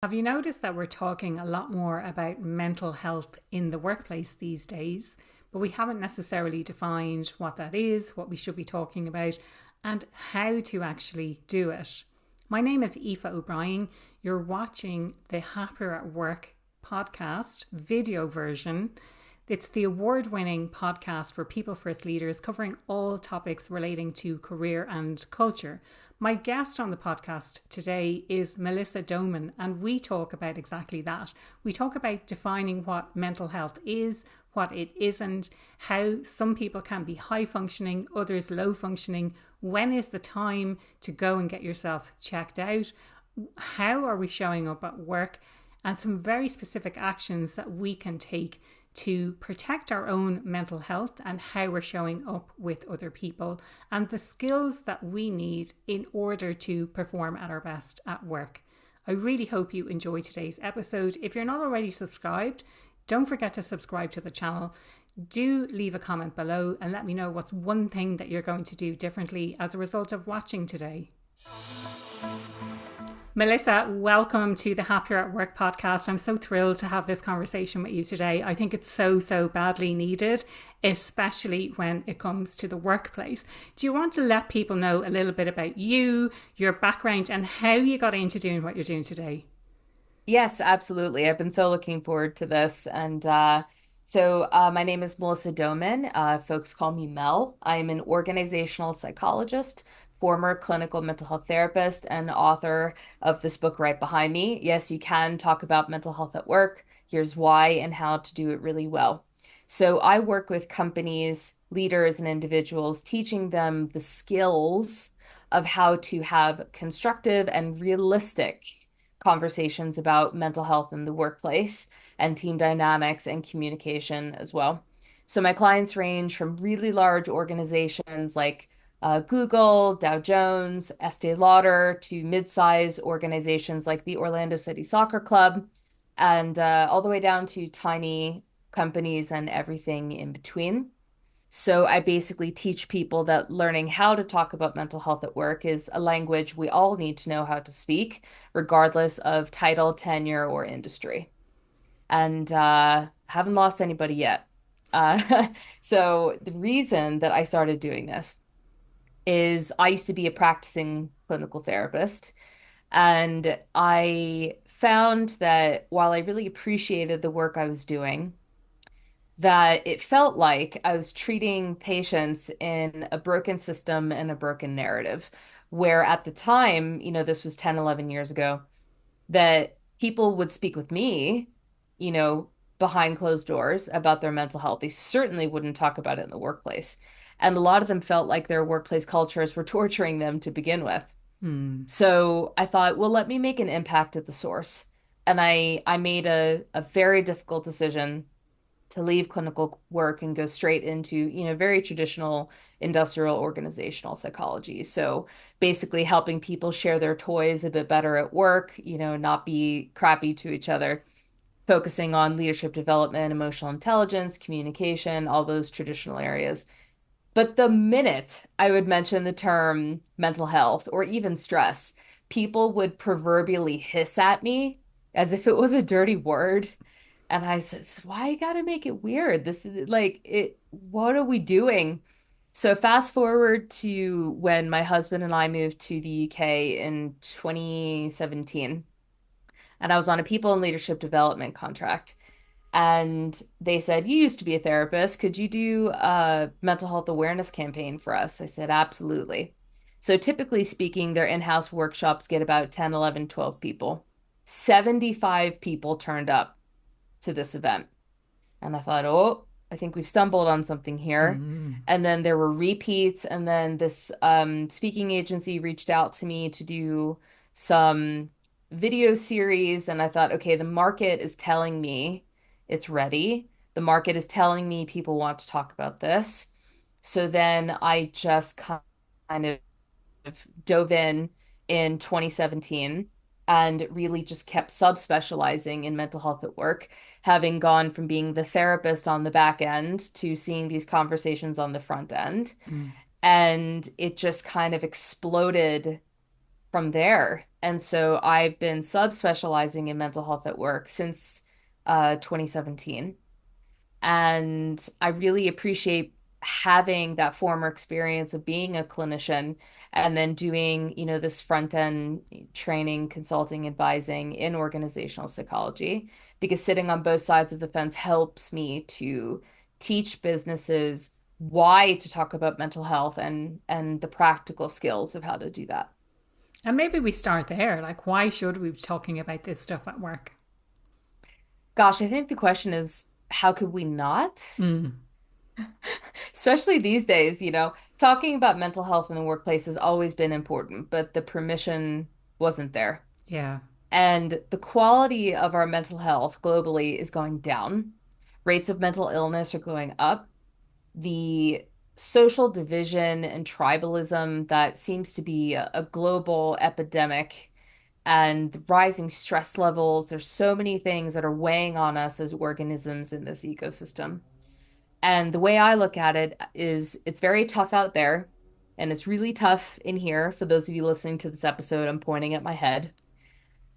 Have you noticed that we're talking a lot more about mental health in the workplace these days, but we haven't necessarily defined what that is, what we should be talking about, and how to actually do it? My name is Aoife O'Brien. You're watching the Happier at Work podcast video version. It's the award-winning podcast for people first leaders covering all topics relating to career and culture. My guest on the podcast today is Melissa Doman, and we talk about exactly that. We talk about defining what mental health is, what it isn't, how some people can be high functioning, others low functioning. When is the time to go and get yourself checked out? How are we showing up at work? And some very specific actions that we can take to protect our own mental health and how we're showing up with other people, and the skills that we need in order to perform at our best at work. I really hope you enjoy today's episode. If you're not already subscribed, don't forget to subscribe to the channel. Do leave a comment below and let me know what's one thing that you're going to do differently as a result of watching today. Melissa, welcome to the Happier at Work podcast. I'm so thrilled to have this conversation with you today. I think it's so badly needed, especially when it comes to the workplace. Do you want to let people know a little bit about you, your background, and how you got into doing what you're doing today? Yes, absolutely. I've been so looking forward to this. My name is Melissa Doman. Folks call me Mel. I'm an organizational psychologist, former clinical mental health therapist, and author of this book right behind me. Yes, you can talk about mental health at work. Here's why and how to do it really well. So I work with companies, leaders, and individuals, teaching them the skills of how to have constructive and realistic conversations about mental health in the workplace and team dynamics and communication as well. So my clients range from really large organizations like Google, Dow Jones, Estee Lauder, to mid-size organizations like the Orlando City Soccer Club, and all the way down to tiny companies and everything in between. So I basically teach people that learning how to talk about mental health at work is a language we all need to know how to speak, regardless of title, tenure, or industry. And haven't lost anybody yet. So the reason that I started doing this is I used to be a practicing clinical therapist, and I found that while I really appreciated the work I was doing, that it felt like I was treating patients in a broken system and a broken narrative, where at the time, this was 10, 11 years ago, that people would speak with me, you know, behind closed doors about their mental health. They certainly wouldn't talk about it in the workplace. And a lot of them felt like their workplace cultures were torturing them to begin with. Hmm. So I thought, well, let me make an impact at the source. And I made a very difficult decision to leave clinical work and go straight into, very traditional industrial organizational psychology. So basically helping people share their toys a bit better at work, not be crappy to each other, focusing on leadership development, emotional intelligence, communication, all those traditional areas. But the minute I would mention the term mental health or even stress, people would proverbially hiss at me as if it was a dirty word. And I said, why you gotta make it weird? This is like it, what are we doing? So fast forward to when my husband and I moved to the UK in 2017, and I was on a people and leadership development contract. And they said, you used to be a therapist. Could you do a mental health awareness campaign for us? I said, absolutely. So typically speaking, their in-house workshops get about 10, 11, 12 people. 75 people turned up to this event. And I thought, oh, I think we've stumbled on something here. Hmm. And then there were repeats. And then this speaking agency reached out to me to do some video series. And I thought, okay, the market is telling me it's ready. The market is telling me people want to talk about this. So then I just kind of dove in 2017 and really just kept subspecializing in mental health at work, having gone from being the therapist on the back end to seeing these conversations on the front end. Hmm. And it just kind of exploded from there. And so I've been subspecializing in mental health at work since 2017. And I really appreciate having that former experience of being a clinician and then doing, this front end training, consulting, advising in organizational psychology, because sitting on both sides of the fence helps me to teach businesses why to talk about mental health and the practical skills of how to do that. And maybe we start there. Like, why should we be talking about this stuff at work? Gosh, I think the question is, how could we not? Mm, Especially these days, talking about mental health in the workplace has always been important, but the permission wasn't there. yeah. And the quality of our mental health globally is going down. Rates of mental illness are going up. The social division and tribalism that seems to be a global epidemic and the rising stress levels. There's so many things that are weighing on us as organisms in this ecosystem. And the way I look at it is it's very tough out there, and it's really tough in here. For those of you listening to this episode, I'm pointing at my head.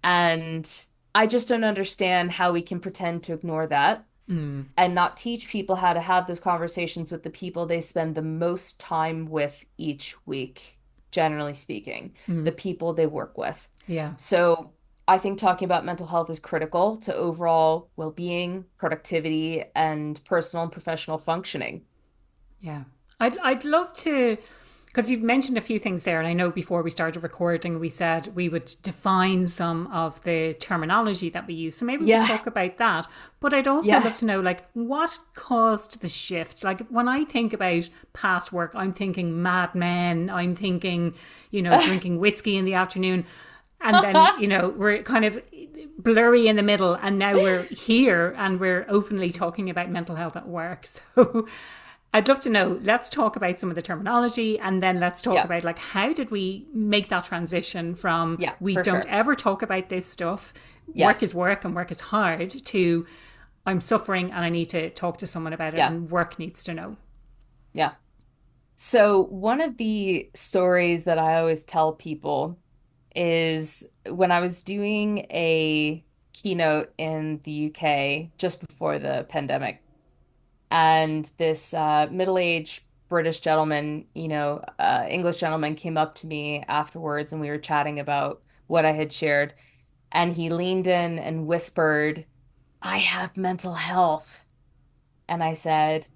And I just don't understand how we can pretend to ignore that Mm, and not teach people how to have those conversations with the people they spend the most time with each week, generally speaking, the mm, people they work with. yeah. So I think talking about mental health is critical to overall well-being, productivity, and personal and professional functioning. Yeah. I'd love to, because you've mentioned a few things there, and I know before we started recording, we said we would define some of the terminology that we use. So maybe we could Yeah, talk about that. But I'd also yeah. love to know, like, what caused the shift? Like, when I think about past work, I'm thinking Mad Men, I'm thinking, drinking whiskey in the afternoon. And then, we're kind of blurry in the middle. And now we're here and we're openly talking about mental health at work. So I'd love to know. Let's talk about some of the terminology, and then let's talk Yeah, about, like, how did we make that transition from yeah, we for don't sure. ever talk about this stuff, work is Yes. work and work is hard, to I'm suffering and I need to talk to someone about it Yeah, and work needs to know. yeah. So one of the stories that I always tell people is when I was doing a keynote in the UK just before the pandemic, and this middle-aged British gentleman, English gentleman came up to me afterwards, and we were chatting about what I had shared, and he leaned in and whispered, "I have mental health." And I said,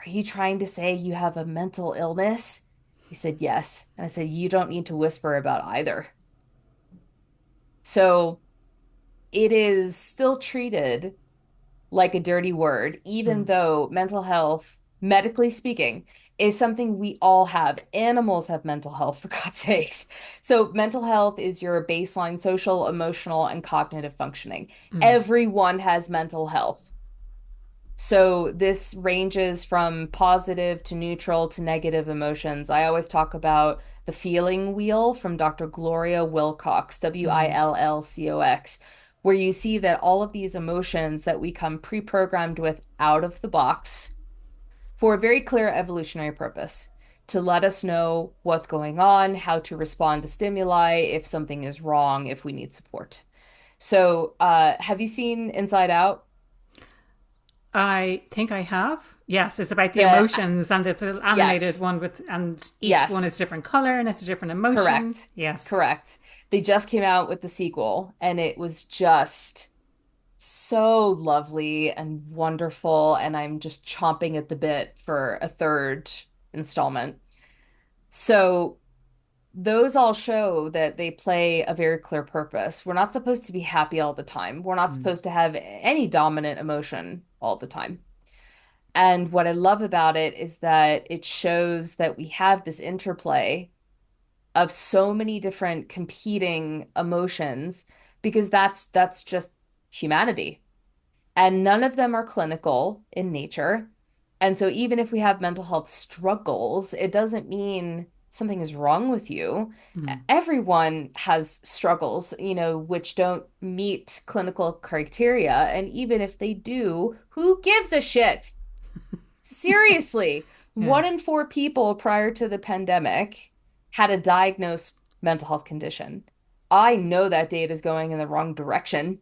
"Are you trying to say you have a mental illness?" He said, "Yes." And I said, "You don't need to whisper about either." So it is still treated like a dirty word, even Mm, though mental health, medically speaking, is something we all have. Animals have mental health, for God's sakes. So, mental health is your baseline social, emotional, and cognitive functioning. mm, Everyone has mental health. So this ranges from positive to neutral to negative emotions. I always talk about the feeling wheel from Dr. Gloria Wilcox, mm, Willcox, where you see that all of these emotions that we come pre-programmed with out of the box for a very clear evolutionary purpose, to let us know what's going on, how to respond to stimuli, if something is wrong, if we need support. So, have you seen Inside Out? I think I have. Yes, it's about the The emotions, and it's an animated Yes. one with, and each one is Yes, a different color and it's a different emotion. correct. Yes. Correct. They just came out with the sequel, and it was just so lovely and wonderful. And I'm just chomping at the bit for a third installment. So, those all show that they play a very clear purpose. We're not supposed to be happy all the time, we're not Mm, supposed to have any dominant emotion all the time. And what I love about it is that it shows that we have this interplay of so many different competing emotions, because that's just humanity. And none of them are clinical in nature. And so even if we have mental health struggles, it doesn't mean something is wrong with you. mm, Everyone has struggles, which don't meet clinical criteria. And even if they do, who gives a shit? Seriously, yeah. 1 in 4 people prior to the pandemic had a diagnosed mental health condition. I know that data is going in the wrong direction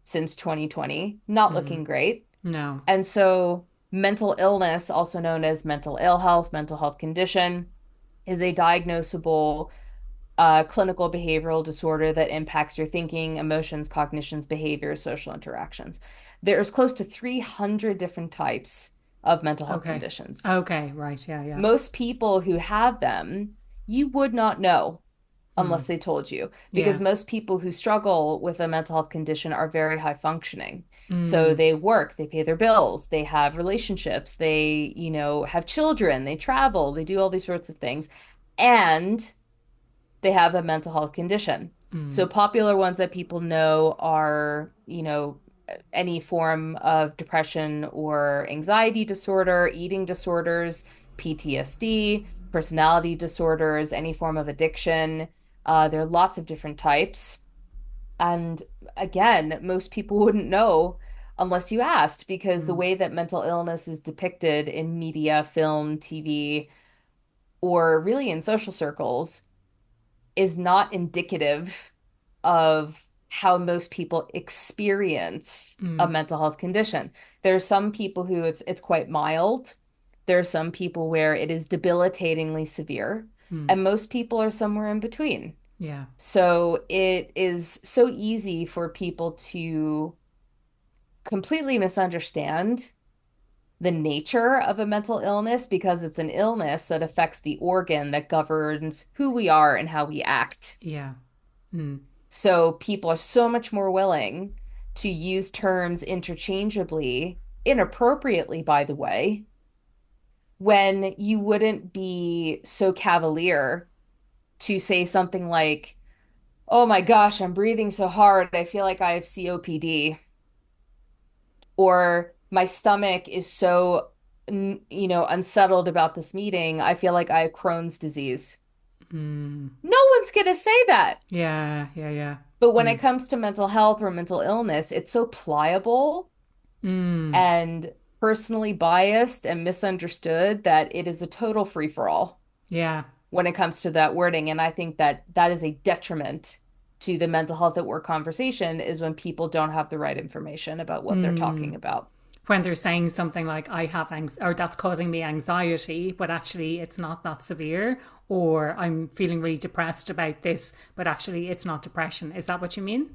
since 2020, not Mm. looking great. No. And so mental illness, also known as mental ill health, mental health condition, is a diagnosable clinical behavioral disorder that impacts your thinking, emotions, cognitions, behaviors, social interactions. There's close to 300 different types of mental health Okay. conditions. Okay. Right. Yeah. Yeah. Most people who have them, you would not know Mm. unless they told you, because Yeah. most people who struggle with a mental health condition are very high functioning. So Mm. they work, they pay their bills, they have relationships, they, have children, they travel, they do all these sorts of things. And they have a mental health condition. Mm. So popular ones that people know are, any form of depression or anxiety disorder, eating disorders, PTSD, personality disorders, any form of addiction. There are lots of different types. And again, most people wouldn't know unless you asked, because the Mm. way that mental illness is depicted in media, film, TV, or really in social circles is not indicative of how most people experience a Mm. mental health condition. There are some people who it's quite mild. There are some people where it is debilitatingly severe, Mm. and most people are somewhere in between. Yeah. So it is so easy for people to completely misunderstand the nature of a mental illness because it's an illness that affects the organ that governs who we are and how we act. Yeah. Mm. So people are so much more willing to use terms interchangeably, inappropriately, by the way, when you wouldn't be so cavalier to say something like, "Oh my gosh, I'm breathing so hard. I feel like I have COPD," or "My stomach is so, unsettled about this meeting. I feel like I have Crohn's disease." Mm. No one's going to say that. Yeah. Yeah. Yeah. But when it Mm. comes to mental health or mental illness, it's so pliable Mm. and personally biased and misunderstood that it is a total free-for-all Yeah. when it comes to that wording. And I think that that is a detriment to the mental health at work conversation is when people don't have the right information about what they're talking Mm. about. When they're saying something like I have or that's causing me anxiety, but actually it's not that severe, or I'm feeling really depressed about this, but actually it's not depression. Is that what you mean?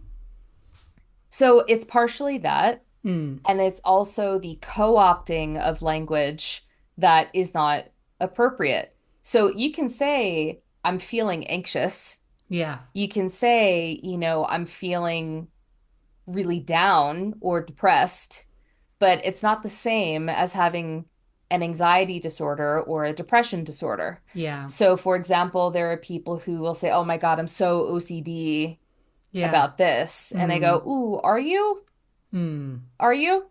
So it's partially that, Mm. and it's also the co-opting of language that is not appropriate. So you can say, "I'm feeling anxious." Yeah. You can say, "I'm feeling really down or depressed," but it's not the same as having an anxiety disorder or a depression disorder. Yeah. So, for example, there are people who will say, "Oh my God, I'm so OCD Yeah. about this." And I Mm. go, "Ooh, are you? Mm. Are you?"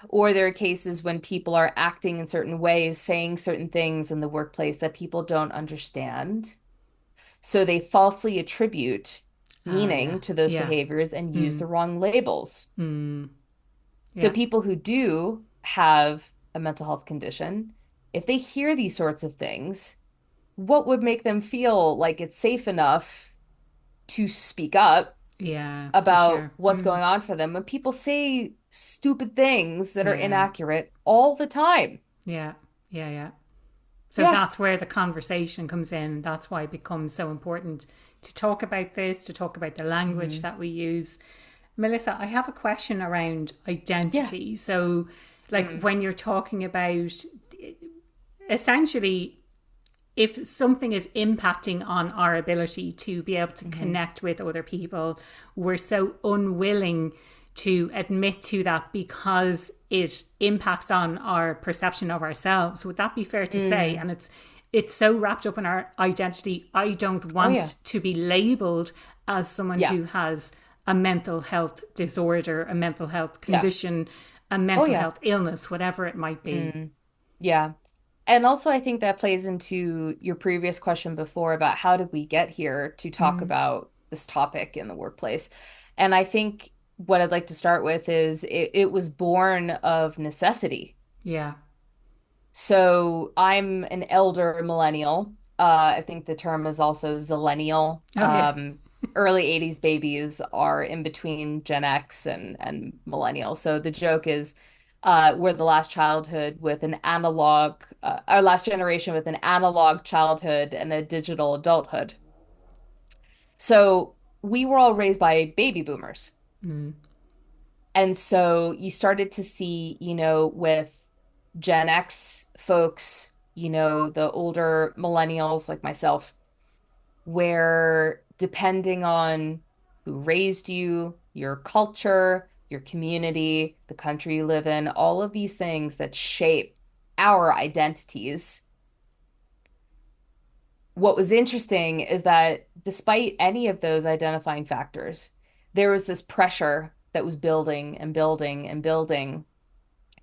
Or there are cases when people are acting in certain ways, saying certain things in the workplace that people don't understand. So they falsely attribute Ah, yeah. meaning to those Yeah. behaviors and use Mm. the wrong labels. Mm. So Yeah. people who do have a mental health condition, if they hear these sorts of things, what would make them feel like it's safe enough to speak up Yeah. To about share. what's Mm. going on for them when people say stupid things that are Yeah. inaccurate all the time? Yeah. Yeah. Yeah. So Yeah. that's where the conversation comes in. That's why it becomes so important to talk about this, to talk about the language Hmm. that we use. Melissa, I have a question around Yeah. identity. So, like Mm. when you're talking about essentially, if something is impacting on our ability to be able to Hmm. connect with other people, we're so unwilling to admit to that because it impacts on our perception of ourselves. Would that be fair to say? Mm. And it's so wrapped up in our identity. I don't Oh yeah. want to be labeled as someone Yeah. who has a mental health disorder, a mental health Yeah. condition, a Oh mental yeah. health illness, whatever it might be. Mm. Yeah. And also, I think that plays into your previous question before about how did we get here to talk Mm, about this topic in the workplace. And I think what I'd like to start with is it was born of necessity. yeah. So I'm an elder millennial. I think the term is also zillennial. Oh, yeah. early 80s babies are in between Gen X and millennial. So the joke is we're the last childhood with an analog, our last generation with an analog childhood and a digital adulthood. So we were all raised by baby boomers. Mm, And so you started to see, with Gen X folks, the older millennials like myself, where depending on who raised you, your culture, your community, the country you live in, all of these things that shape our identities. What was interesting is that despite any of those identifying factors, there was this pressure that was building and building and building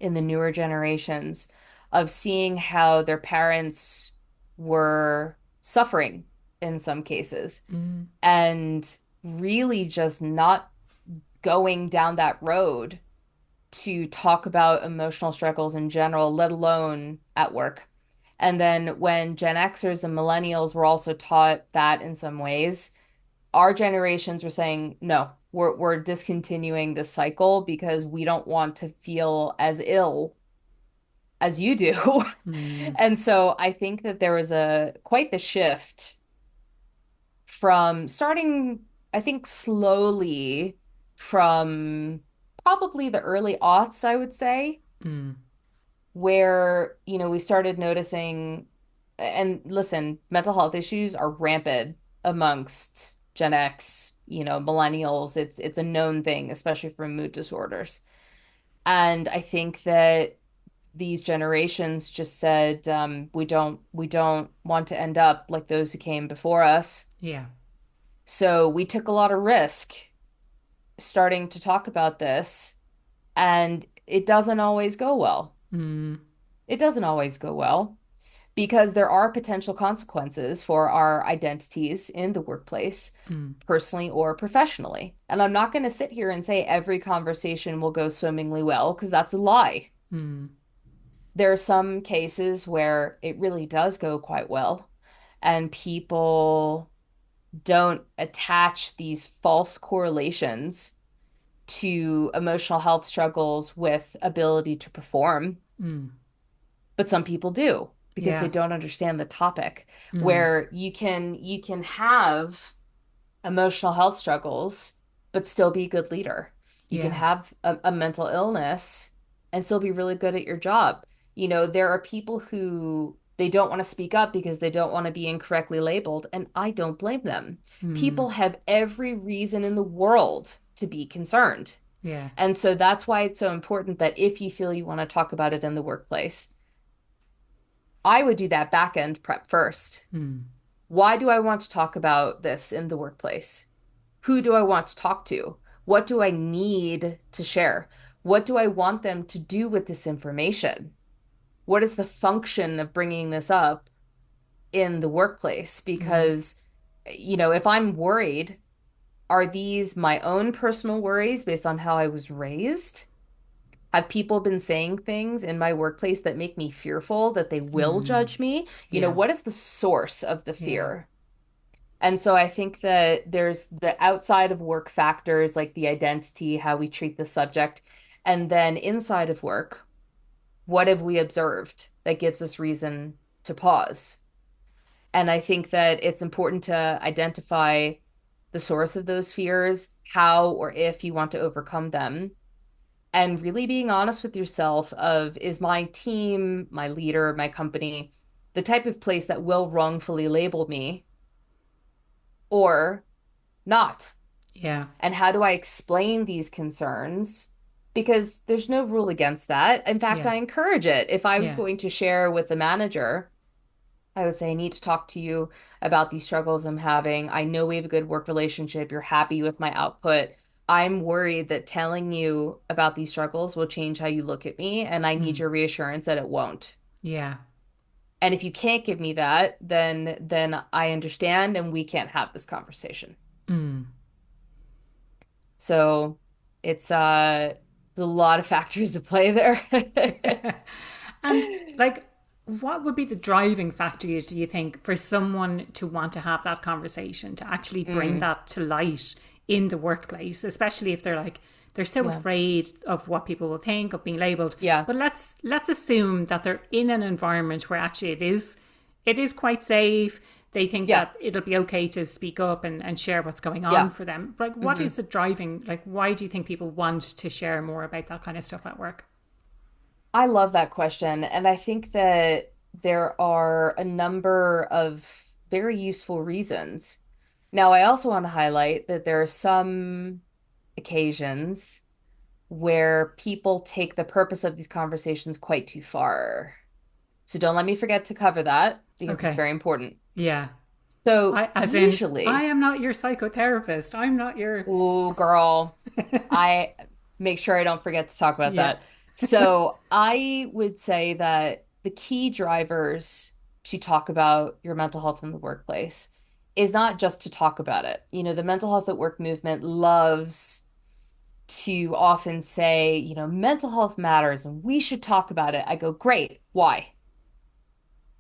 in the newer generations of seeing how their parents were suffering in some cases mm, and really just not going down that road to talk about emotional struggles in general, let alone at work. And then when Gen Xers and millennials were also taught that in some ways, our generations were saying, no, we're discontinuing this cycle because we don't want to feel as ill as you do. mm, And so I think that there was a quite the shift from starting, I think, slowly from probably the early aughts, I would say, mm. where, we started noticing, and listen, mental health issues are rampant amongst Gen X, millennials. It's a known thing, especially for mood disorders. And I think that these generations just said, we don't want to end up like those who came before us. Yeah. So we took a lot of risk starting to talk about this, and it doesn't always go well. Mm, It doesn't always go well because there are potential consequences for our identities in the workplace, mm, personally or professionally. And I'm not going to sit here and say every conversation will go swimmingly well because that's a lie. mm. There are some cases where it really does go quite well, and people don't attach these false correlations to emotional health struggles with ability to perform, Mm. but some people do because they Yeah. don't understand the topic Mm. where you can have emotional health struggles but still be a good leader. You can Yeah. have a mental illness and still be really good at your job. There are people who they don't want to speak up because they don't want to be incorrectly labeled, and I don't blame them. Mm. People have every reason in the world to be concerned. Yeah. And so that's why it's so important that if you feel you want to talk about it in the workplace, I would do that back end prep first. Mm. Why do I want to talk about this in the workplace? Who do I want to talk to? What do I need to share? What do I want them to do with this information? What is the function of bringing this up in the workplace? Mm. Because, if I'm worried, are these my own personal worries based on how I was raised? Have people been saying things in my workplace that make me fearful that they will Mm. judge me? Yeah. What is the source of the Yeah. fear? And so I think that there's the outside of work factors like the identity, how we treat the subject, and then inside of work, what have we observed that gives us reason to pause? And I think that it's important to identify the source of those fears, how or if you want to overcome them, and really being honest with yourself of is my team, my leader, my company, the type of place that will wrongfully label me or not? Yeah. And how do I explain these concerns? Because there's no rule against that. In fact, Yeah. I encourage it. If I was Yeah. going to share with the manager, I would say, I need to talk to you about these struggles I'm having. I know we have a good work relationship. You're happy with my output. I'm worried that telling you about these struggles will change how you look at me, and I need Mm. your reassurance that it won't. Yeah. And if you can't give me that, then I understand and we can't have this conversation. Mm. So it's a lot of factors to play there. And like what would be the driving factor, do you think, for someone to want to have that conversation, to actually bring Mm, that to light in the workplace, especially if they're so yeah. afraid of what people will think, of being labeled. Yeah. But let's assume that they're in an environment where actually it is quite safe. They think Yeah. that it'll be okay to speak up and share what's going on Yeah. for them. Like, what Hmm. is the driving, like, why do you think people want to share more about that kind of stuff at work? I love that question. And I think that there are a number of very useful reasons. Now, I also want to highlight that there are some occasions where people take the purpose of these conversations quite too far. So don't let me forget to cover that because it's Okay. very important. Yeah. So As in, I usually, am not your psychotherapist. I'm not your. oh, girl, I make sure I don't forget to talk about Yeah. that. So I would say that the key drivers to talk about your mental health in the workplace is not just to talk about it. The mental health at work movement loves to often say, mental health matters and we should talk about it. I go, great. Why?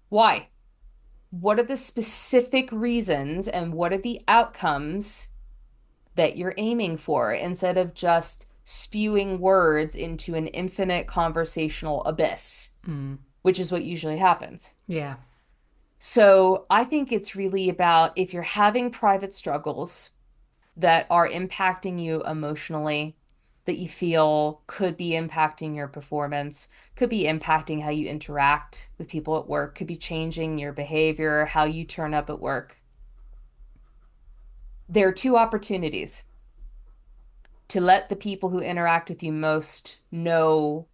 Why? What are the specific reasons and what are the outcomes that you're aiming for instead of just spewing words into an infinite conversational abyss, Mm, which is what usually happens. yeah. So I think it's really about if you're having private struggles that are impacting you emotionally, that you feel could be impacting your performance, could be impacting how you interact with people at work, could be changing your behavior, how you turn up at work. There are two opportunities to let the people who interact with you most know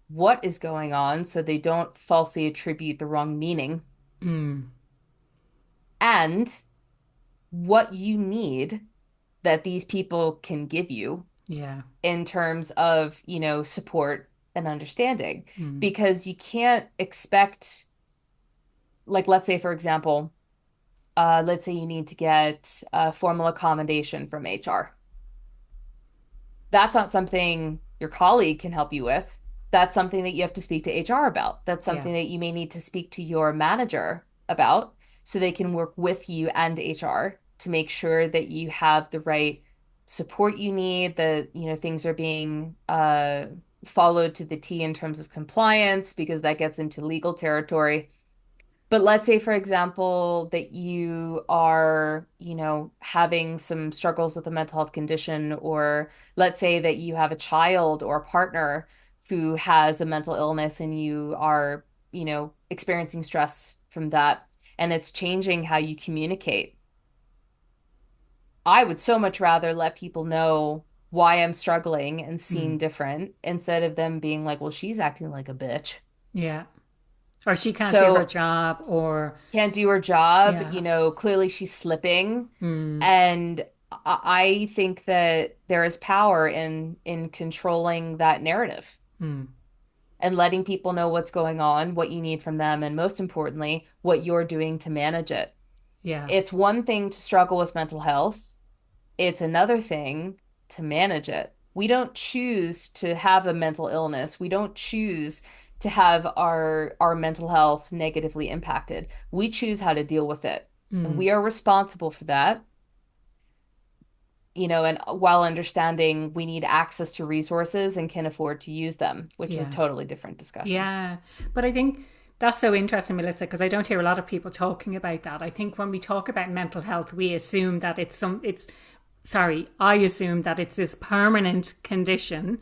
what is going on so they don't falsely attribute the wrong meaning Mm, and what you need that these people can give you yeah. in terms of, support and understanding. Mm, Because you can't expect, like, let's say, for example, let's say you need to get a formal accommodation from HR. That's not something your colleague can help you with. That's something that you have to speak to HR about. That's yeah. something that you may need to speak to your manager about so they can work with you and HR to make sure that you have the right support you need, that, things are being followed to the T in terms of compliance, because that gets into legal territory. But let's say, for example, that you are, having some struggles with a mental health condition, or let's say that you have a child or a partner who has a mental illness and you are, experiencing stress from that, and it's changing how you communicate. I would so much rather let people know why I'm struggling and Mm, seem different instead of them being like, well, she's acting like a bitch. yeah. Or she can't do her So job, or. can't do her job, Yeah. clearly she's slipping. Mm, And I think that there is power in controlling that narrative mm, and letting people know what's going on, what you need from them, and most importantly, what you're doing to manage it. yeah. It's one thing to struggle with mental health, it's another thing to manage it. We don't choose to have a mental illness. We don't choose to have our mental health negatively impacted. We choose how to deal with it. And Mm, we are responsible for that, and while understanding we need access to resources and can afford to use them, which is a yeah. totally different discussion. Yeah. But I think that's so interesting, Melissa, because I don't hear a lot of people talking about that. I think when we talk about mental health, we assume that I assume that it's this permanent condition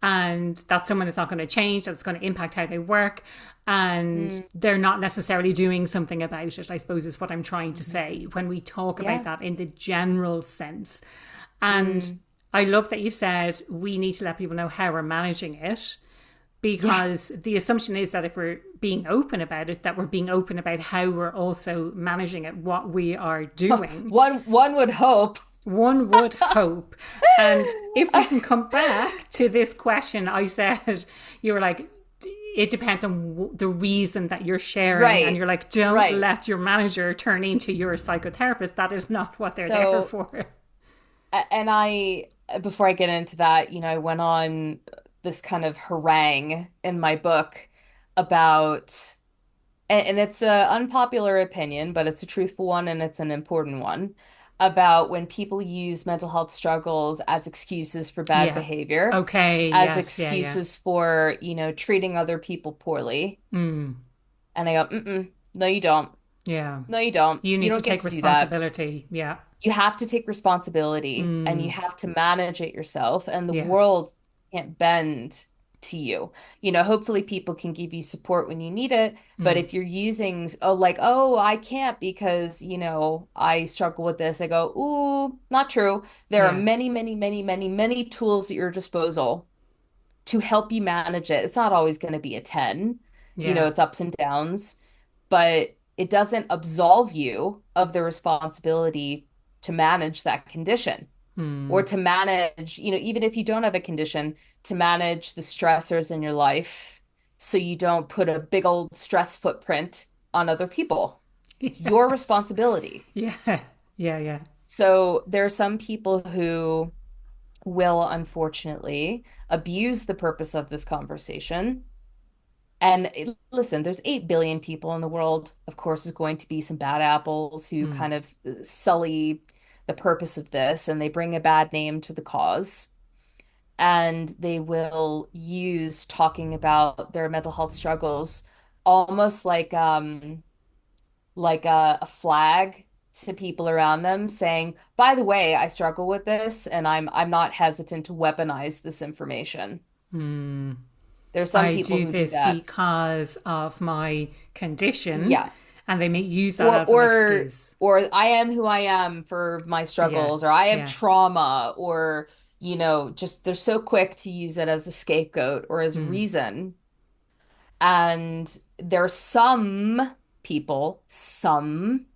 and that someone is not going to change, that's going to impact how they work, and Mm, they're not necessarily doing something about it, I suppose is what I'm trying to mhm. say when we talk about Yeah. that in the general sense. And Mm, I love that you said we need to let people know how we're managing it, yeah. because the assumption is that if we're being open about it, that we're being open about how we're also managing it, what we are doing. One would hope. One would hope. And if we can come back to this question, I said, you were like, it depends on the reason that you're sharing. And Right. you're like, don't Right. let your manager turn into your psychotherapist. That is not what they're there So for. And before I get into that, I went on this kind of harangue in my book about and it's an unpopular opinion, but it's a truthful one and it's an important one about when people use mental health struggles as excuses for bad Yeah. behavior, Okay. as Yes. Yeah. Yeah. excuses for, treating other people poorly. Mm. And I go, mm-mm, no, you don't. Yeah. No, you don't. You You need to don't get take to do that. responsibility. Yeah. You have to take responsibility and you Mm. have to manage it yourself, and the Yeah. world can't bend to you. Hopefully people can give you support when you need it, but Mm. if you're using, oh, like, oh, I can't because, I struggle with this, I go, ooh, not true. There are Yeah. many, many, many, many, many tools at your disposal to help you manage it. It's not always going to be a 10, Yeah. it's ups and downs, but it doesn't absolve you of the responsibility to manage that condition or Mm. to manage, even if you don't have a condition, to manage the stressors in your life so you don't put a big old stress footprint on other people. It's your Yes. responsibility. Yeah. Yeah. Yeah. So there are some people who will unfortunately abuse the purpose of this conversation. And listen, there's 8 billion people in the world. Of course, there's going to be some bad apples who Mm. kind of sully the purpose of this and they bring a bad name to the cause. And they will use talking about their mental health struggles almost like a flag to people around them saying, by the way, I struggle with this and I'm not hesitant to weaponize this information. Mm. There's some I people do who do this that. because of my condition, Yeah. and they may use that or as an or excuse. or I am who I am for my Yeah. struggles, or I have Yeah. trauma, or just they're so quick to use it as a scapegoat or as a Mm. reason. And there are some people, some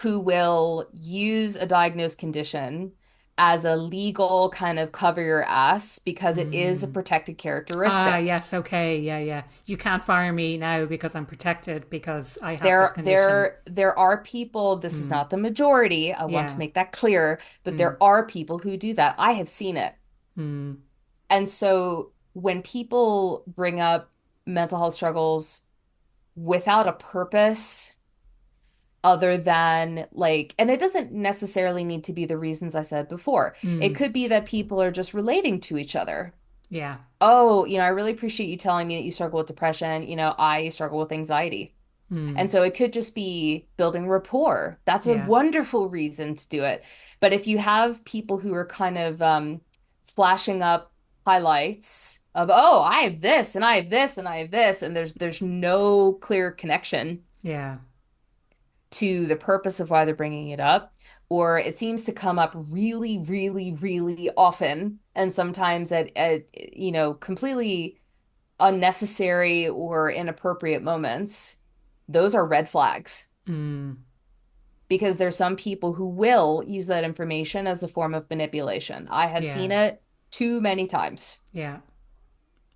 who will use a diagnosed condition as a legal kind of cover your ass because it is a Mm. protected Ah, characteristic. yes, okay, yeah, yeah. You can't fire me now because I'm protected because I have this There, condition. there, there are people, this is Mm. not the majority, I want to Yeah. make that clear, but Mm. there are people who do that. I have seen it. Mm. And so when people bring up mental health struggles without a purpose other than like, and it doesn't necessarily need to be the reasons I said before. It Mm. could be that people are just relating to each other. Yeah. Oh, I really appreciate you telling me that you struggle with depression. I struggle with anxiety. Mm. And so it could just be building rapport. That's a Yeah. wonderful reason to do it. But if you have people who are kind of flashing up highlights of, oh, I have this and I have this and I have this, and there's no clear connection Yeah. to the purpose of why they're bringing it up, or it seems to come up really, really, really often, and sometimes at completely unnecessary or inappropriate moments, those are red flags Mm. because there's some people who will use that information as a form of manipulation. I have Yeah. seen it too many times. Yeah.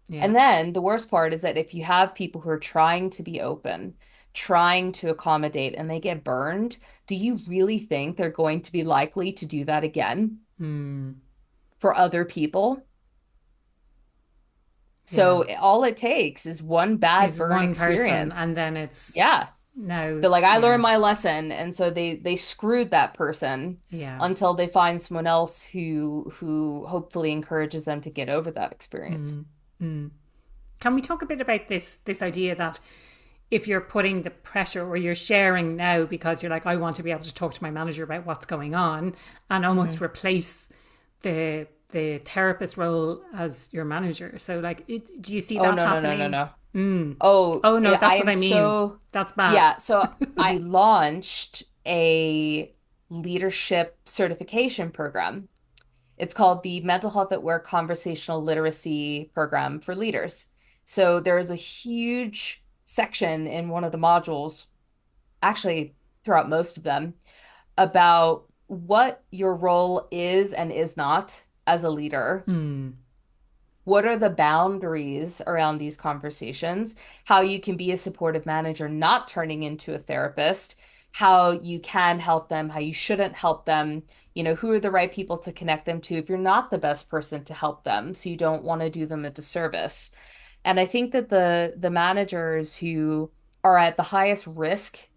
Yeah. And then the worst part is that if you have people who are trying to be open, trying to accommodate, and they get burned, do you really think they're going to be likely to do that again Mm. for other people? Yeah. So all it takes is one bad Is burn one person experience. and then it's Yeah. no, They're like, I yeah. learned my lesson, and so they screwed that person Yeah. until they find someone else who hopefully encourages them to get over that experience. Mm. Mm. Can we talk a bit about this idea that if you're putting the pressure or you're sharing now because you're like, I want to be able to talk to my manager about what's going on and almost Mhm. replace the therapist role as your manager. So like do you see Oh that no, no, no, no, happening? no. Mm. Oh, Oh no, I that's what am I mean. so, That's bad. yeah. So I launched a leadership certification program. It's called the Mental Health at Work Conversational Literacy Program for Leaders. So there is a huge section in one of the modules, actually throughout most of them, about what your role is and is not as a leader. Mm. What are the boundaries around these conversations? How you can be a supportive manager, not turning into a therapist, how you can help them, how you shouldn't help them, who are the right people to connect them to if you're not the best person to help them, so you don't want to do them a disservice. And I think that the managers who are at the highest risk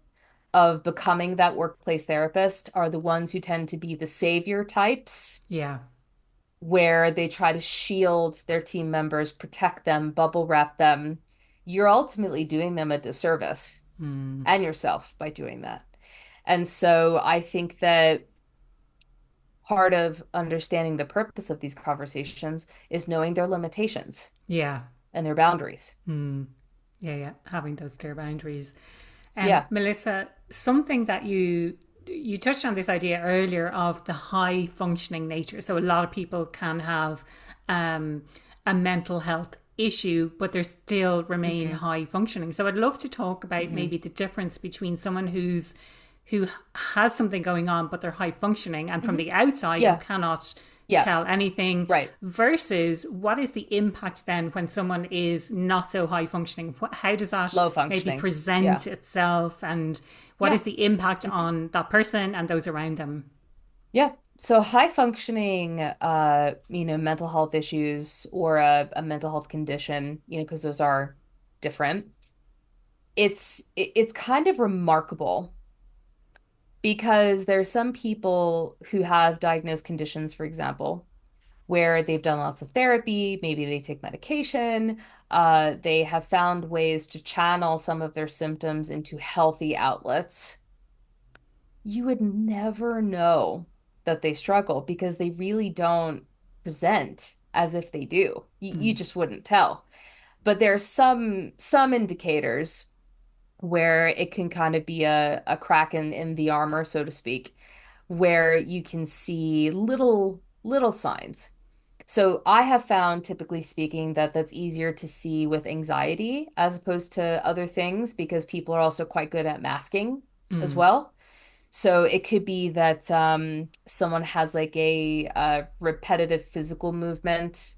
of becoming that workplace therapist are the ones who tend to be the savior types, Yeah. where they try to shield their team members, protect them, bubble wrap them. You're ultimately doing them a disservice Mm. and yourself by doing that. And so I think that part of understanding the purpose of these conversations is knowing their limitations Yeah. and their boundaries. Mm. Yeah, yeah. Having those clear boundaries. Yeah. Melissa, something that you touched on this idea earlier of the high functioning nature. So a lot of people can have um, a mental health issue, but they still remain Hmm. high functioning. So I'd love to talk about Hmm. maybe the difference between someone who has something going on, but they're high functioning, and from Hmm. the outside you Yeah. cannot Yeah. tell anything, Right. versus what is the impact then when someone is not so high functioning? How does that Low maybe functioning. Yeah. present itself, and what Yeah. is the impact Hmm. on that person and those around them? Yeah. So high functioning, mental health issues or a mental health condition, because those are different. It's kind of remarkable because there are some people who have diagnosed conditions, for example, where they've done lots of therapy, maybe they take medication, they have found ways to channel some of their symptoms into healthy outlets. You would never know that they struggle because they really don't present as if they do. You Mm. just wouldn't tell. But there are some indicators where it can kind of be a crack in the armor, so to speak, where you can see little signs. So I have found, typically speaking, that that's easier to see with anxiety as opposed to other things because people are also quite good at masking as Mm. well. So it could be that someone has like a repetitive physical movement.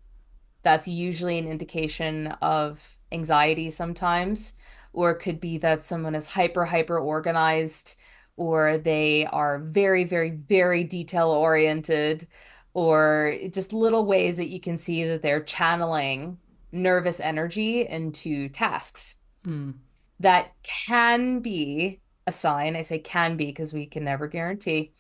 That's usually an indication of anxiety sometimes. Or it could be that someone is hyper organized, or they are very detail oriented, or just little ways that you can see that they're channeling nervous energy into tasks. Mm. That can be a sign. I say can be because we can never guarantee,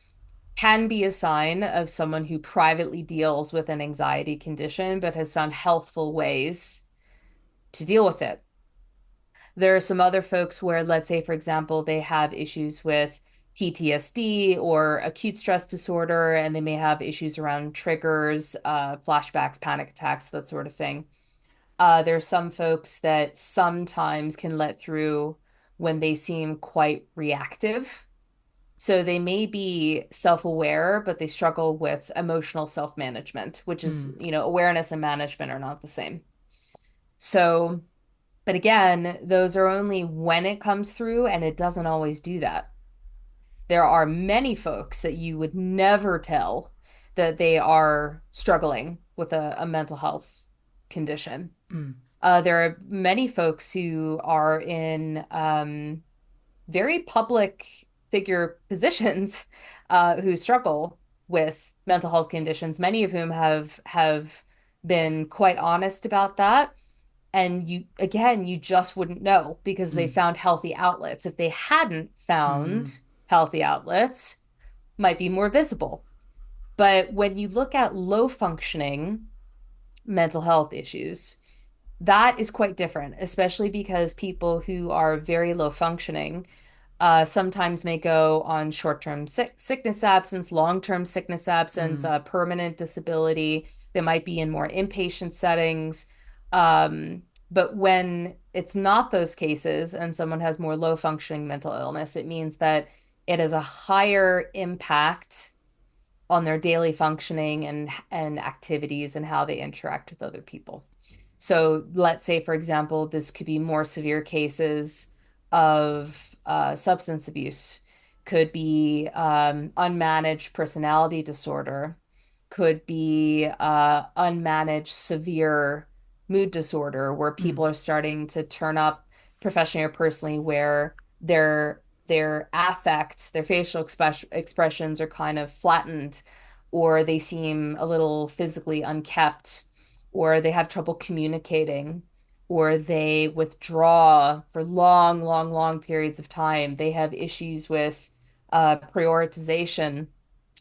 can be a sign of someone who privately deals with an anxiety condition but has found healthful ways to deal with it. There are some other folks where, let's say, for example, they have issues with PTSD or acute stress disorder, and they may have issues around triggers, flashbacks, panic attacks, that sort of thing. There's some folks that sometimes can let through when they seem quite reactive. So they may be self-aware, but they struggle with emotional self-management, which is, Mm. awareness and management are not the same. So, but again, those are only when it comes through, and it doesn't always do that. There are many folks that you would never tell that they are struggling with a mental health condition. Mm. There are many folks who are in very public figure positions who struggle with mental health conditions, many of whom have been quite honest about that. And you just wouldn't know because they Mm. found healthy outlets. If they hadn't Mm. found healthy outlets, might be more visible. But when you look at low functioning mental health issues, that is quite different, especially because people who are very low functioning sometimes may go on short-term sickness absence, long-term sickness absence, Mm. permanent disability. They might be in more inpatient settings. Um, but when it's not those cases and someone has more low-functioning mental illness, it means that it has a higher impact on their daily functioning and activities and how they interact with other people. So let's say, for example, this could be more severe cases of substance abuse, could be unmanaged personality disorder, could be unmanaged severe mood disorder, where Mm. people are starting to turn up professionally or personally, where their affect, their facial expressions are kind of flattened, or they seem a little physically unkept, or they have trouble communicating. or they withdraw for long, long, long periods of time. They have issues with prioritization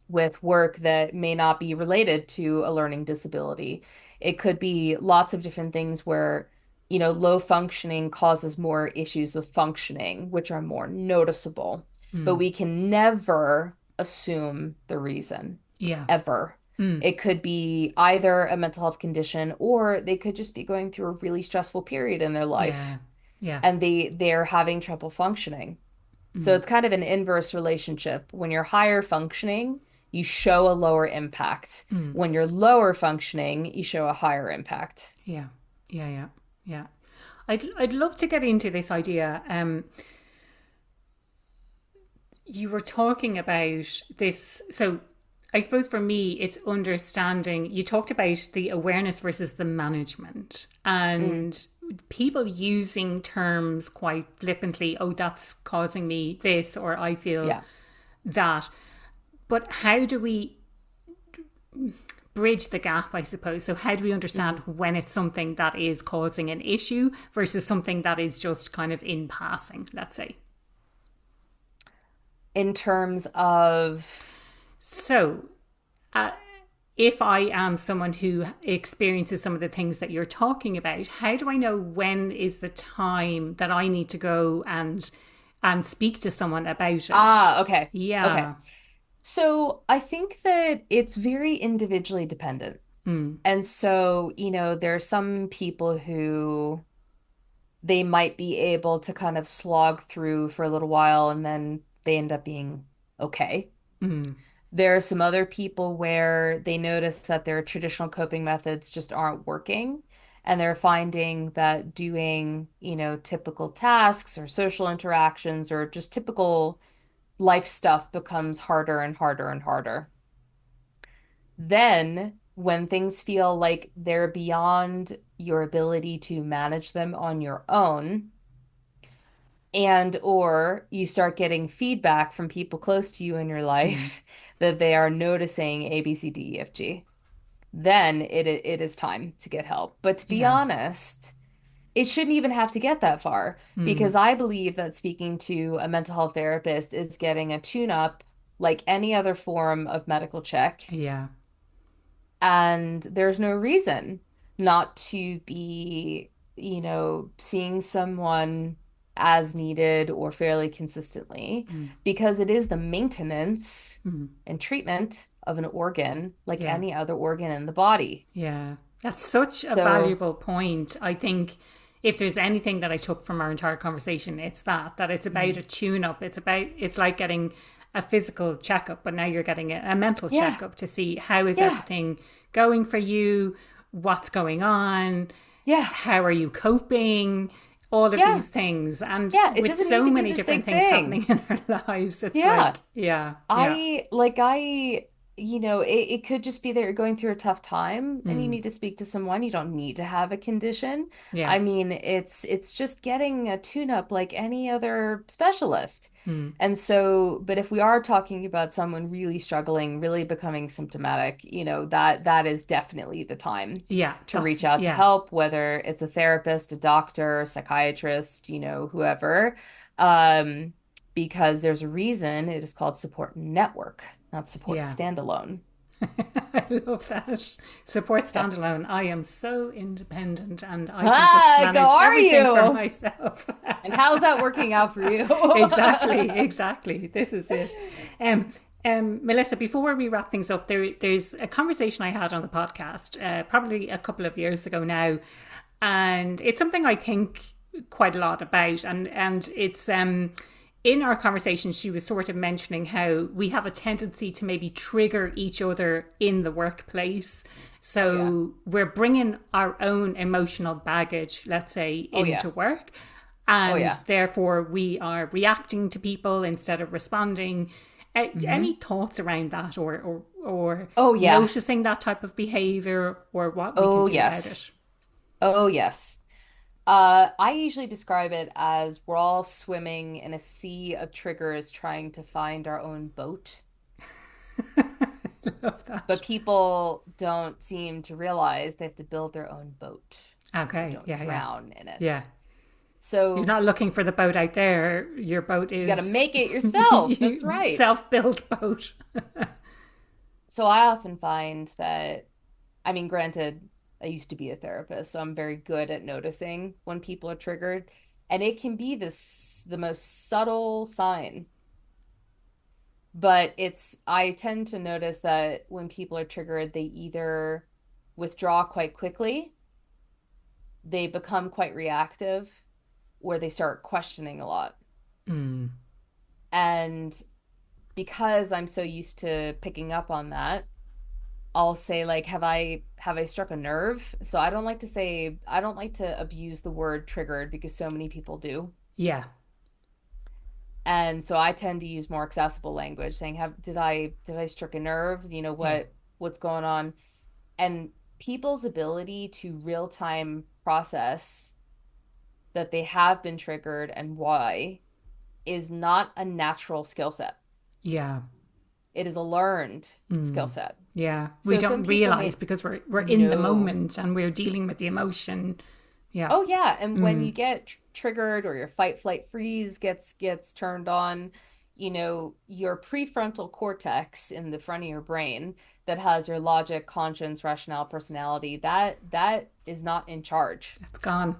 with work that may not be related to a learning disability. It could be lots of different things where, low functioning causes more issues with functioning, which are more noticeable. But Mm. we can never assume the reason, Yeah. ever. Mm. It could be either a mental health condition or they could just be going through a really stressful period in their Yeah. life Yeah. and they're having trouble functioning. So Mm. it's kind of an inverse relationship. When you're higher functioning, you show a lower impact. Mm. When you're lower functioning, you show a higher impact. Yeah. Yeah. Yeah. Yeah. I'd love to get into this idea. You were talking about this. So I suppose for me, it's understanding. You talked about the awareness versus the management, Mm, and people using terms quite flippantly. Oh, that's causing me this, or I feel yeah. that. But how do we bridge the gap, I suppose? So, how do we understand Mhm. when it's something that is causing an issue versus something that is just kind of in passing, let's say? In terms of, So, uh, if I am someone who experiences some of the things that you're talking about, how do I know when is the time that I need to go and speak to someone about it? okay. Okay. Yeah. So I think that it's very individually dependent. Mm. And so, there are some people who they might be able to kind of slog through for a little while and then they end up being okay. Mm. There are some other people where they notice that their traditional coping methods just aren't working, and they're finding that doing, typical tasks or social interactions or just typical life stuff becomes harder and harder and harder. Then, when things feel like they're beyond your ability to manage them on your own, and or you start getting feedback from people close to you in your Mm. life that they are noticing A, B, C, D, E, F, G, then it is time to get help. But to be Yeah. honest, it shouldn't even have to get that far Mm. because I believe that speaking to a mental health therapist is getting a tune-up like any other form of medical check. Yeah. And there's no reason not to be, seeing someone as needed or fairly consistently Mm. because it is the maintenance Mm. and treatment of an organ like Yeah. any other organ in the body. Yeah, that's such a So, valuable point. I think if there's anything that I took from our entire conversation, it's that it's about mm, a tune up. It's like getting a physical checkup, but now you're getting a mental yeah, checkup to see how is yeah, everything going for you, what's going on, yeah, how are you coping, all of yeah, these things. And yeah. It with doesn't need so to be many this different big things thing. happening in our lives, it's Yeah. like, yeah, yeah. It could just be that you're going through a tough time and you Mm, need to speak to someone. You don't need to have a condition. yeah. I mean, it's just getting a tune-up like any other specialist. Mm, And so, but if we are talking about someone really struggling, really becoming symptomatic, that is definitely the time yeah, to reach that's, out to yeah. help, whether it's a therapist, a doctor, psychiatrist, whoever. Um, because there's a reason it is called support network, not support Yeah. standalone. I love that. Support Yeah. standalone. I am so independent and I can just Hi, manage how are everything for you? myself. And how's that working out for you? Exactly, exactly. This is it. Um, Melissa, before we wrap things up, there's a conversation I had on the podcast probably a couple of years ago now, and it's something I think quite a lot about, and it's in our conversation, she was sort of mentioning how we have a tendency to maybe trigger each other in the workplace. Oh yeah. So we're bringing our own emotional baggage, let's say, Oh yeah. into work. Oh And yeah. therefore, we are reacting to people instead of responding. Hmm. Any thoughts around that, or Oh yeah. noticing that type of behavior, or what we can Oh do about yes. it? Oh yes. I usually describe it as we're all swimming in a sea of triggers trying to find our own boat. Love that. But people don't seem to realize they have to build their own boat. so they Okay. don't Yeah. Yeah. drown in it. Yeah. You're So not looking for the boat out there. Your boat you got to is make it yourself. That's you right. self-built boat. So I often find that, I mean, granted, I used to be a therapist, so I'm very good at noticing when people are triggered. And it can be the most subtle sign. But I tend to notice that when people are triggered, they either withdraw quite quickly, they become quite reactive, or they start questioning a lot. Mm. And because I'm so used to picking up on that, I'll say like, have I struck a nerve? So I don't like to abuse the word triggered because so many people do. Yeah. And so I tend to use more accessible language, saying, have did I struck a nerve? Yeah. What's going on? And people's ability to real time process that they have been triggered and why is not a natural skill set. Yeah. It is a learned skill Mm. set. Yeah. We So some don't people realize may because we're in the know. moment and we're dealing with the emotion. Yeah. Oh yeah, and when you Mm. get triggered or your fight, flight, freeze gets turned on, your prefrontal cortex in the front of your brain that has your logic, conscience, rationale, personality, that is not in charge. It's gone.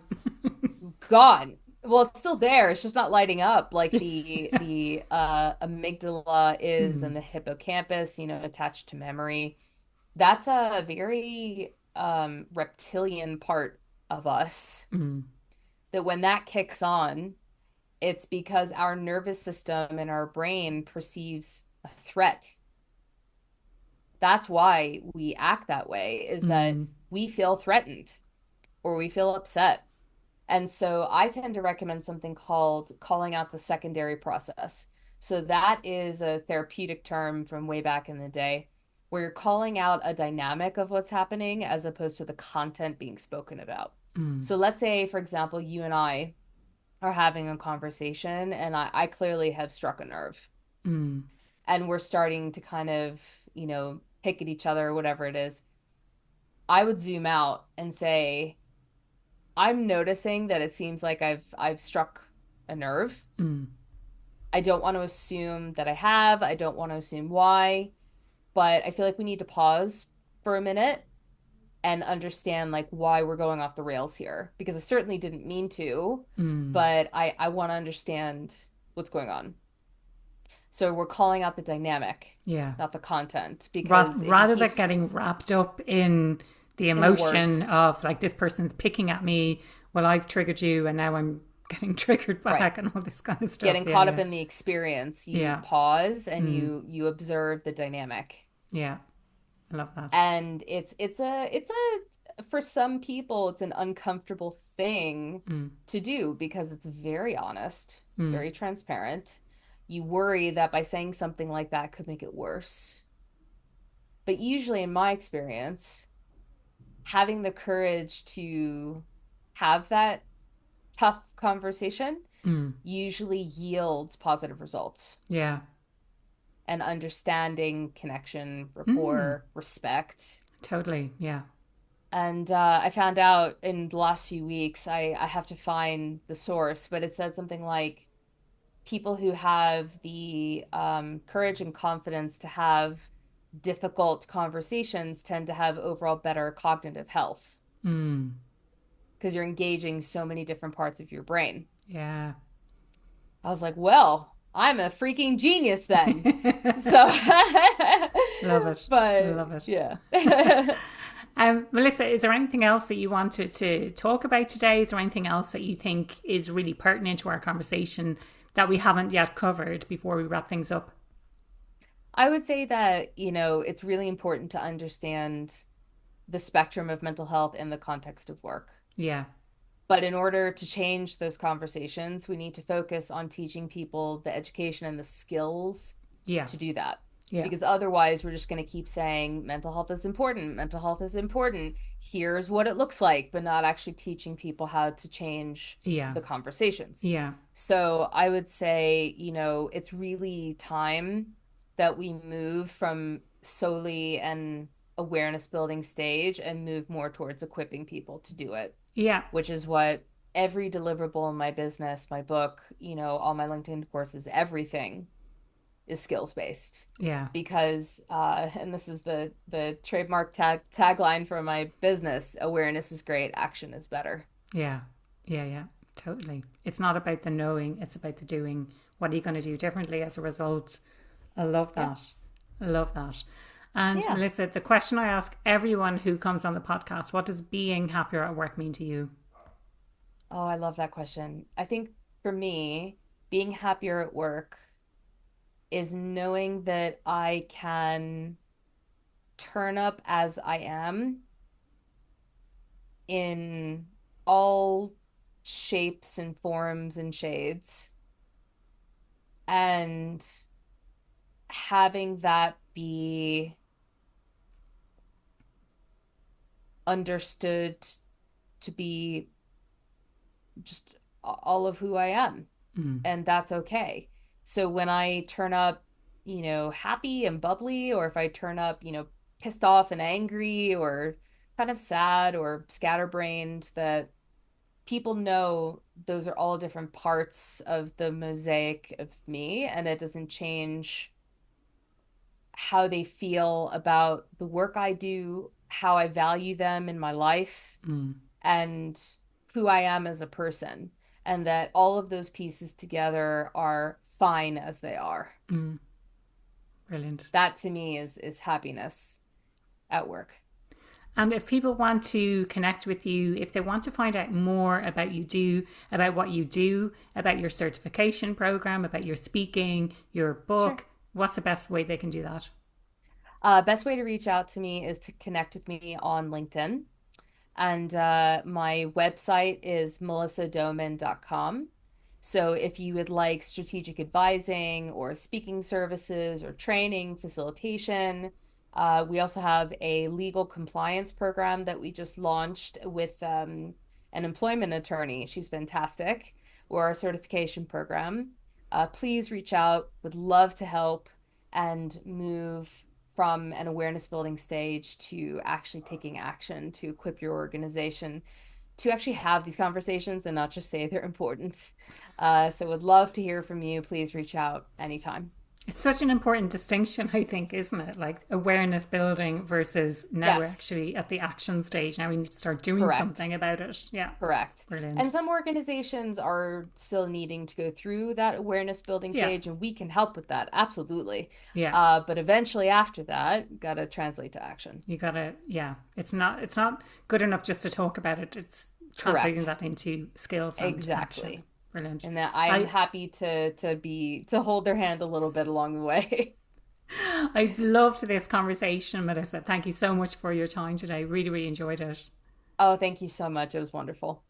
Gone. Well, it's still there. It's just not lighting up like the amygdala is Mm. and the hippocampus, attached to memory. That's a very reptilian part of us Mm. that when that kicks on, it's because our nervous system and our brain perceives a threat. That's why we act that way, is that Mm. we feel threatened or we feel upset. And so I tend to recommend something called calling out the secondary process. So that is a therapeutic term from way back in the day where you're calling out a dynamic of what's happening as opposed to the content being spoken about. Mm. So let's say, for example, you and I are having a conversation and I clearly have struck a nerve Mm. and we're starting to kind of, pick at each other or whatever it is. I would zoom out and say, I'm noticing that it seems like I've struck a nerve. Mm. I don't want to assume that I have. I don't want to assume why, but I feel like we need to pause for a minute and understand like why we're going off the rails here because I certainly didn't mean to, Mm. but I want to understand what's going on. So we're calling out the dynamic, Yeah. not the content, because if you Rather than keep getting wrapped up in the in the emotion words, of like this person's picking at me, well, I've triggered you and now I'm getting triggered right, back and all this kind of stuff. getting Yeah. caught up Yeah. in the experience, you Yeah. pause and Mm. you observe the dynamic. Yeah. I love that. And for some people it's an uncomfortable thing Mm. to do because it's very honest, Mm. very transparent. You worry that by saying something like that could make it worse. But usually in my experience, having the courage to have that tough conversation Mm. usually yields positive results Yeah. and understanding, connection, Mm. rapport, respect. Totally. Yeah. And I found out in the last few weeks, I have to find the source, but it said something like people who have the courage and confidence to have difficult conversations tend to have overall better cognitive health Mm. because you're engaging so many different parts of your brain. Yeah. I was like, well, I'm a freaking genius then. So, Love it. but Love it. yeah. Melissa, is there anything else that you wanted to talk about today? Is there anything else that you think is really pertinent to our conversation that we haven't yet covered before we wrap things up? I would say that, it's really important to understand the spectrum of mental health in the context of work. Yeah. But in order to change those conversations, we need to focus on teaching people the education and the skills Yeah. to do that. Yeah. Because otherwise, we're just going to keep saying mental health is important. Mental health is important. Here's what it looks like, but not actually teaching people how to change Yeah. the conversations. Yeah. So I would say, it's really time that we move from solely and awareness building stage and move more towards equipping people to do it, Yeah. which is what every deliverable in my business, my book, all my LinkedIn courses, everything is skills based. Yeah. Because and this is the trademark tagline for my business: awareness is great, action is better. Yeah. Yeah. Yeah. Totally. It's not about the knowing, it's about the doing. What are you going to do differently as a result? I love Yeah. that. I love that. And Yeah. Melissa, the question I ask everyone who comes on the podcast, what does being happier at work mean to you? Oh, I love that question. I think for me, being happier at work is knowing that I can turn up as I am in all shapes and forms and shades, and having that be understood to be just all of who I am. Mm. And that's okay. So when I turn up, happy and bubbly, or if I turn up, pissed off and angry, or kind of sad or scatterbrained, that people know those are all different parts of the mosaic of me, and it doesn't change how they feel about the work I do, how I value them in my life, Mm. and who I am as a person, and that all of those pieces together are fine as they are. Mm. Brilliant. That to me is happiness at work. And if people want to connect with you, if they want to find out more about what you do, about your certification program, about your speaking, your Sure. book, what's the best way they can do that? Best way to reach out to me is to connect with me on LinkedIn. And my website is melissadoman.com. So if you would like strategic advising or speaking services or training, facilitation, we also have a legal compliance program that we just launched with an employment attorney. She's fantastic. Or our certification program. Please reach out. Would love to help and move from an awareness building stage to actually taking action to equip your organization to actually have these conversations and not just say they're important. So would love to hear from you. Please reach out anytime. It's such an important distinction, I think, isn't it? Like awareness building versus now we're Yes, actually at the action stage. Now we need to start doing correct. something about it. Yeah. Correct. And Brilliant. some organizations are still needing to go through that awareness building Yeah. stage, and we can help with that. Absolutely. Yeah. But eventually after that, gotta translate to action. You gotta, yeah. It's not good enough just to talk about it. It's translating Correct. that into skills and action. Exactly. Brilliant. And that I am I happy to hold their hand a little bit along the way. I've loved this conversation, Melissa. Thank you so much for your time today. Really, really enjoyed it. Oh, thank you so much. It was wonderful.